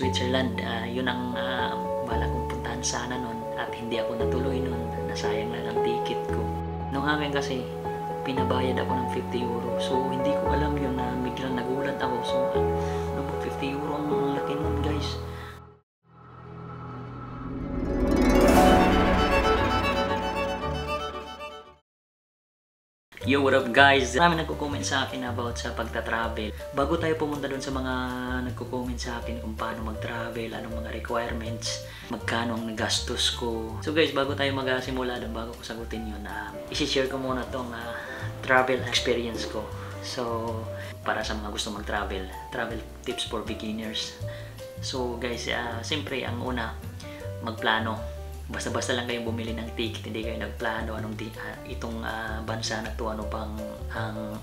Switzerland. Yun ang bala kong puntahan sana nun at hindi ako natuloy nun. Nasayang lang ang ticket ko. Nung akin kasi pinabayad ako ng 50 euro. So hindi ko alam yun na biglang nagulat ako. So ano ba 50 euro ang laki nun guys. Yo, what up guys? Marami nagko-comment sa akin about sa pagta-travel. Bago tayo pumunta doon sa mga nagko-comment sa akin kung paano mag-travel, anong mga requirements, magkano ang nagastos ko. So guys, bago tayo magsimula doon, bago ko sagutin yun, isi-share ko muna tong travel experience ko. So, para sa mga gusto mag-travel, travel tips for beginners. So guys, siyempre ang una, magplano. Basta-basta lang kayong bumili ng ticket, hindi kayo nagplano anong itong bansa na to, ano pang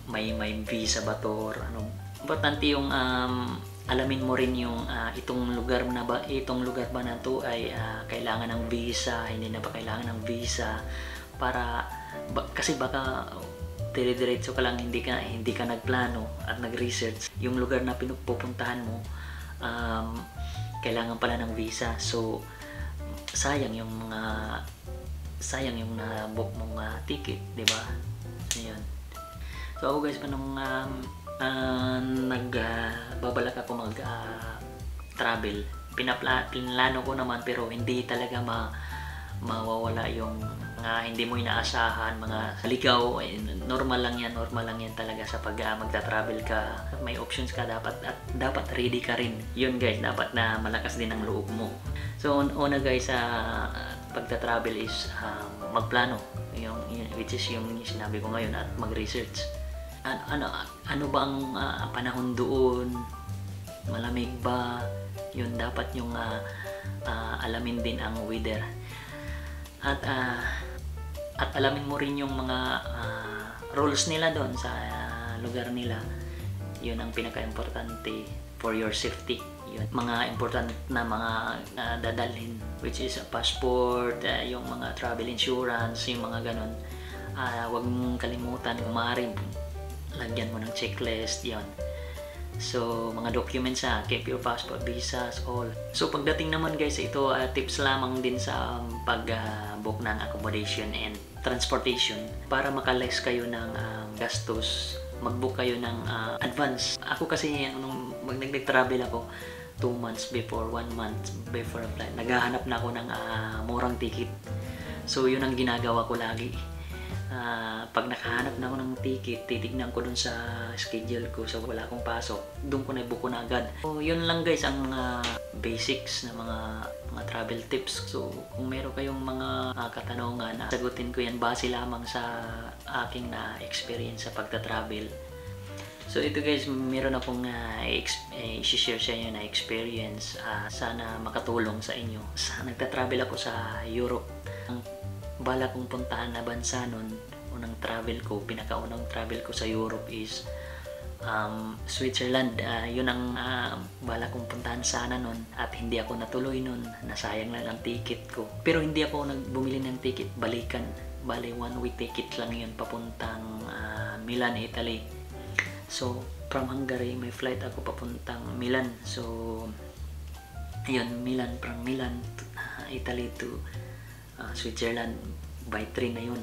may visa ba to, or ano. Importante yung alamin mo rin yung itong lugar ba na to ay kailangan ng visa, hindi na ba kailangan ng visa, para kasi baka dire-diretso ka lang, hindi ka nagplano at nag-research yung lugar na pupuntahan mo, kailangan pala ng visa. So sayang yung na-book mong ticket, di ba? Ayun. So ako guys, nung nagbabalak ako mag-travel, pinlano ko naman, pero hindi talaga mawawala yung hindi mo inaasahan, mga ligaw. Normal lang yan talaga sa pag magta-travel ka. May options ka dapat, at dapat ready ka rin. Yun guys, dapat na malakas din ang loob mo. So una guys, pagta-travel is magplano, which is yung sinabi ko ngayon, at mag-research. Ano ba ang panahon doon? Malamig ba? Yun, dapat yung alamin din ang weather. At alamin mo rin yung mga rules nila doon sa lugar nila. Yun ang pinaka-importante for your safety. Yun, mga important na mga dadalhin, which is a passport, yung mga travel insurance, yung mga ganun. Huwag mong kalimutan, kung maaari lagyan mo ng checklist. Yun. So mga documents, keep your passport, visas, all. So pagdating naman guys, ito tips lamang din sa pag-book ng accommodation and transportation. Para makaless kayo ng gastos, mag-book kayo ng advance. Ako kasi nung nag-travel ako 2 months before, 1 month before a flight, naghahanap na ako ng murang ticket. So yun ang ginagawa ko lagi. Pag nakahanap na ako ng ticket, titignan ko dun sa schedule ko. So wala akong pasok, dun ko na-book ko na agad. So yun lang guys ang basics na mga travel tips. So kung meron kayong mga katanungan, sagutin ko yan base lamang sa aking experience sa pagta-travel. So ito guys, meron akong i-share sa inyo na experience. Sana makatulong sa inyo. Nagta-travel ako sa Europe. Ang bala kong puntahan na bansa nun, unang travel ko, pinakaunang travel ko sa Europe is Switzerland. Yun ang bala kong puntahan sana nun, at hindi ako natuloy nun. Nasayang lang ang ticket ko. Pero hindi ako bumili ng ticket balikan. Bale, 1 way ticket lang yun, papuntang Milan, Italy. So from Hungary, may flight ako papuntang Milan. So ayun, from Milan to Italy to Switzerland by train na yun.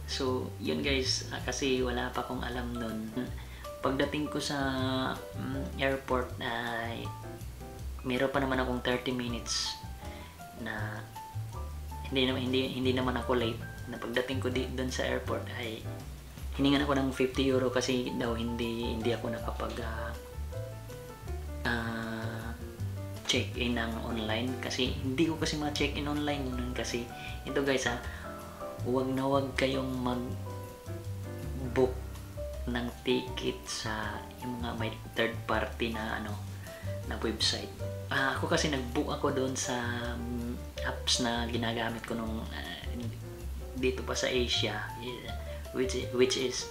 So yun guys, kasi wala pa akong alam nun. Pagdating ko sa airport, meron pa naman akong 30 minutes na hindi naman ako late. Na pagdating ko doon sa airport ay hiningan ako ng 50 euro kasi daw hindi ako nakapag check-in ng online, kasi hindi ko kasi ma-check-in online nun. Kasi ito guys, huwag kayong mag-book ng ticket sa yung mga may third party na na website. Ako kasi nag-book ako doon sa apps na ginagamit ko nung dito pa sa Asia, which is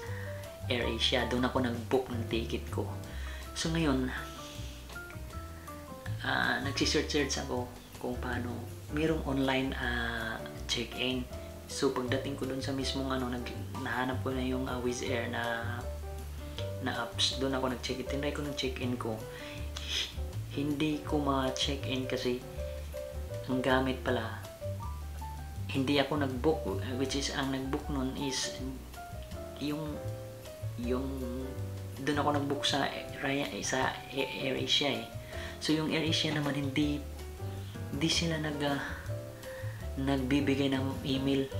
AirAsia. Doon ako nag-book ng ticket ko. So ngayon, nagsisearch ako kung paano mayroong online check-in. So pagdating ko doon sa mismong nahanap ko na yung Wizz Air na apps. Doon ako nag-check-in. Tinry ko ng check-in ko. hindi ko ma-check-in kasi ang gamit pala, hindi ako nag-book, which is ang nag-book nun is yung doon ako nag-book sa AirAsia eh. So yung AirAsia naman hindi sila nagbibigay ng email.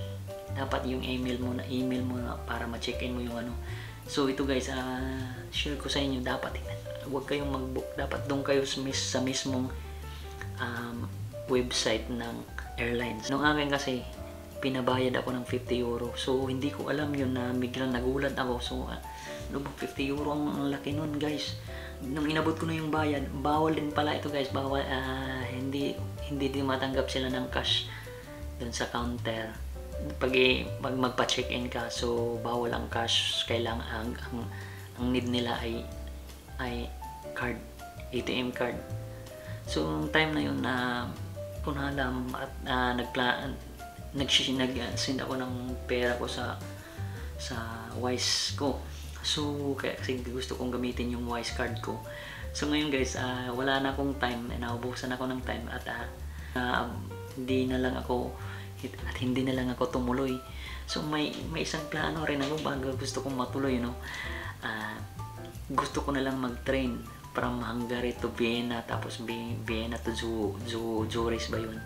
Dapat yung email mo na para ma-check-in mo yung ano. So ito guys, share ko sa inyo, dapat huwag kayong mag-book, dapat doon kayo sa mismong website ng airlines. Nung akin kasi pinabayad ako ng 50 euro. So hindi ko alam yun, na biglang nagulat ako. So 50 euro ang laki nun guys. Nung inabot ko na yung bayad, bawal din pala ito guys, bawal, hindi din matanggap sila ng cash dun sa counter pag magpa-check-in ka. So bawal ang cash, kailangan ang need nila ay card, ATM card. So yung time na yun na kung alam at nag-send ako ng pera ko sa Wise ko. So kasi gusto kong gamitin yung Wise card ko. So ngayon guys, wala na akong time, naubusan ako ng time at hindi na lang ako tumuloy. So may isang plano rin ako bago gusto kong matuloy, you know. Gusto ko na lang mag-train from Hungary to Vienna, tapos Vienna to Zurich ba yun.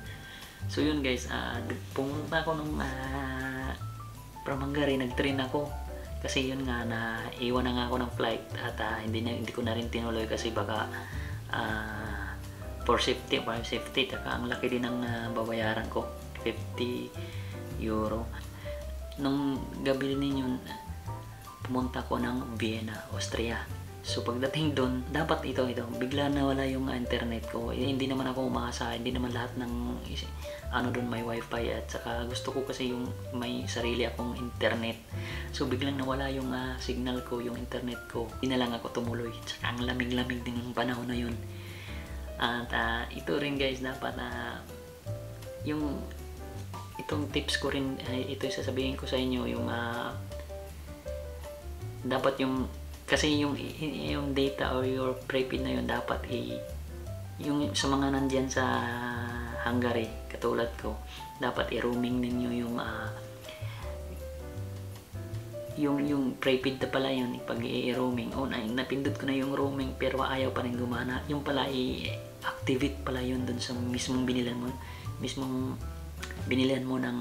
So yun guys, pumunta ako nung from Hungary, nag-train ako. Kasi yun nga, iwan na nga ako ng flight at hindi ko na rin tinuloy kasi baka for safety, taka ang laki din ng babayaran ko, 50 euro. Nung gabi din yun, pumunta ko ng Vienna, Austria. So pagdating doon, dapat ito bigla nawala yung internet ko. Hindi naman ako umasa, hindi naman lahat ng doon may wifi, at saka gusto ko kasi yung may sarili akong internet. So biglang nawala yung signal ko, yung internet ko. Hindi na lang ako tumuloy. Saka ang lamig-lamig din ng panahon na yun. At ito rin guys, dapat yung itong tips ko rin, ito sasabihin ko sa inyo, yung dapat yung kasi yung data or your prepaid na yun, dapat yung sa mga nandyan sa Hungary katulad ko, dapat i-roaming ninyo yung prepaid na pala yun. Pag i-roaming, napindot ko na yung roaming pero ayaw pa rin gumana, yung pala i-activate pala yun dun sa mismong binilihan mo ng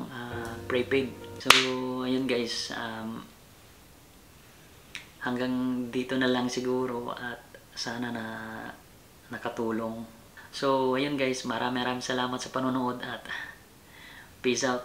prepaid. So ayun guys, hanggang dito na lang siguro at sana na nakatulong. So ayun guys, maraming salamat sa panonood at peace out.